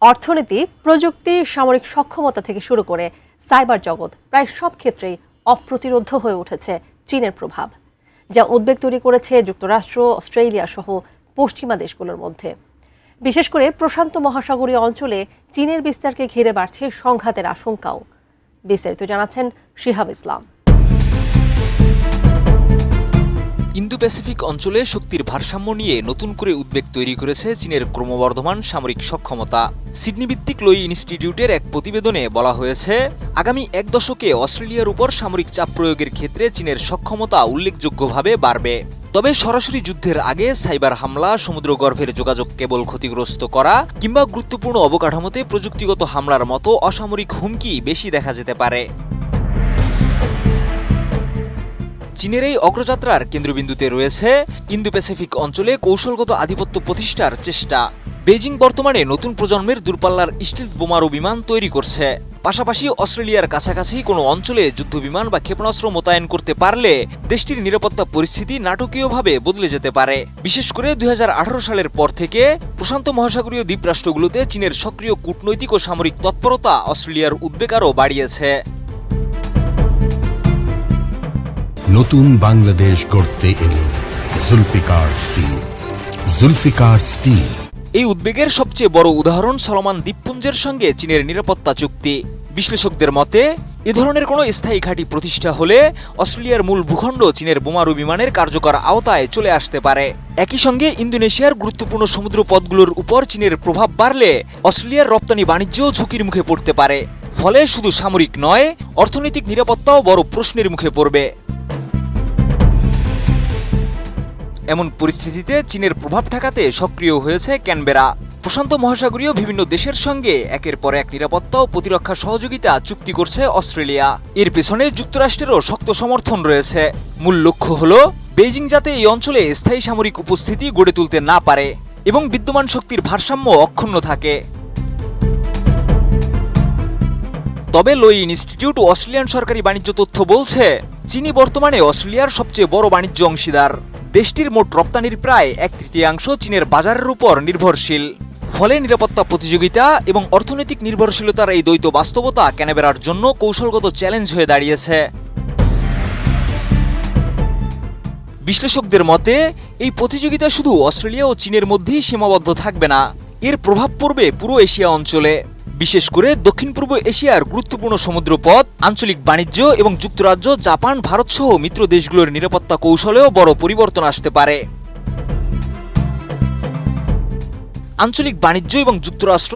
অর্থনীতি, প্রযুক্তি, সামরিক সক্ষমতা থেকে শুরু করে সাইবার জগৎ প্রায় সব ক্ষেত্রেই অপ্রতিরোধ্য হয়ে উঠেছে চীনের প্রভাব, যা উদ্বেগ তৈরি করেছে যুক্তরাষ্ট্র, অস্ট্রেলিয়া সহ পশ্চিমা দেশগুলোর মধ্যে। বিশেষ করে প্রশান্ত মহাসাগরীয় অঞ্চলে চীনের বিস্তারকে ঘিরে বাড়ছে সংঘাতের আশঙ্কাও। বিস্তারিত জানাচ্ছেন শিহাব ইসলাম। ইন্দো প্যাসিফিক অঞ্চলে শক্তির ভারসাম্য নিয়ে নতুন করে উদ্বেগ তৈরি করেছে চীনের ক্রমবর্ধমান সামরিক সক্ষমতা। সিডনি ভিত্তিক লোই ইনস্টিটিউটের এক প্রতিবেদনে বলা হয়েছে, আগামী এক দশকে অস্ট্রেলিয়ার উপর সামরিক চাপ প্রয়োগের ক্ষেত্রে চীনের সক্ষমতা উল্লেখযোগ্যভাবে বাড়বে। তবে সরাসরি যুদ্ধের আগে সাইবার হামলা, সমুদ্রগর্ভের যোগাযোগ কেবল ক্ষতিগ্রস্ত করা কিংবা গুরুত্বপূর্ণ অবকাঠামোতে প্রযুক্তিগত হামলার মতো অসামরিক হুমকি বেশি দেখা যেতে পারে। চীনের এই অগ্রযাত্রার কেন্দ্রবিন্দুতে রয়েছে ইন্দো প্যাসিফিক অঞ্চলে কৌশলগত আধিপত্য প্রতিষ্ঠার চেষ্টা। বেজিং বর্তমানে নতুন প্রজন্মের দূরপাল্লার স্টিলথ বোমারু বিমান তৈরি করছে। পাশাপাশি অস্ট্রেলিয়ার কাছাকাছি কোনো অঞ্চলে যুদ্ধবিমান বা ক্ষেপণাস্ত্র মোতায়েন করতে পারলে দেশটির নিরাপত্তা পরিস্থিতি নাটকীয়ভাবে বদলে যেতে পারে। বিশেষ করে 2018 সালের পর থেকে প্রশান্ত মহাসাগরীয় দ্বীপরাষ্ট্রগুলোতে চীনের সক্রিয় কূটনৈতিক ও সামরিক তৎপরতা অস্ট্রেলিয়ার উদ্বেগ আরও বাড়িয়েছে। নতুন বাংলাদেশ গড়তে এলো জুলফিকার স্টিল। জুলফিকার স্টিল। এই উদ্বেগের সবচেয়ে বড় উদাহরণ সলোমন দ্বীপপুঞ্জের সঙ্গে চীনের নিরাপত্তা চুক্তি। বিশ্লেষকদের মতে, এ ধরনের কোনো স্থায়ী ঘাঁটি প্রতিষ্ঠা হলে অস্ট্রেলিয়ার মূল ভূখণ্ড চীনের বোমারু বিমানের কার্যকর আওতায় চলে আসতে পারে। একই সঙ্গে ইন্দোনেশিয়ার গুরুত্বপূর্ণ সমুদ্র পথগুলোর উপর চীনের প্রভাব বাড়লে অস্ট্রেলিয়ার রপ্তানি বাণিজ্যও ঝুঁকির মুখে পড়তে পারে। ফলে শুধু সামরিক নয়, অর্থনৈতিক নিরাপত্তাও বড় প্রশ্নের মুখে পড়বে। এমন পরিস্থিতিতে চীনের প্রভাব ঠেকাতে সক্রিয় হয়েছে ক্যানবেরা। প্রশান্ত মহাসাগরীয় বিভিন্ন দেশের সঙ্গে একের পর এক নিরাপত্তা ও প্রতিরক্ষা সহযোগিতা চুক্তি করছে অস্ট্রেলিয়া। এর পেছনে যুক্তরাষ্ট্রেরও শক্ত সমর্থন রয়েছে। মূল লক্ষ্য হল বেইজিং যাতে এই অঞ্চলে স্থায়ী সামরিক উপস্থিতি গড়ে তুলতে না পারে এবং বিদ্যমান শক্তির ভারসাম্য অক্ষুণ্ণ থাকে। তবে লোই ইনস্টিটিউট ও অস্ট্রেলিয়ান সরকারি বাণিজ্য তথ্য বলছে, চীনই বর্তমানে অস্ট্রেলিয়ার সবচেয়ে বড় বাণিজ্য অংশীদার। দেশটির মোট রপ্তানির প্রায় 1/3 চীনের বাজারের উপর নির্ভরশীল। ফলে নিরাপত্তা প্রতিযোগিতা এবং অর্থনৈতিক নির্ভরশীলতার এই দ্বৈত বাস্তবতা ক্যানবেরার জন্য কৌশলগত চ্যালেঞ্জ হয়ে দাঁড়িয়েছে। বিশ্লেষকদের মতে, এই প্রতিযোগিতা শুধু অস্ট্রেলিয়া ও চীনের মধ্যেই সীমাবদ্ধ থাকবে না, এর প্রভাব পড়বে পুরো এশিয়া অঞ্চলে। বিশেষ করে দক্ষিণ পূর্ব এশিয়ার গুরুত্বপূর্ণ সমুদ্রপথ, আঞ্চলিক বাণিজ্য এবং যুক্তরাজ্য, জাপান, ভারত সহ মিত্র দেশগুলোর নিরাপত্তা কৌশলেও বড় পরিবর্তন আসতে পারে। আঞ্চলিক বাণিজ্য এবং যুক্তরাষ্ট্র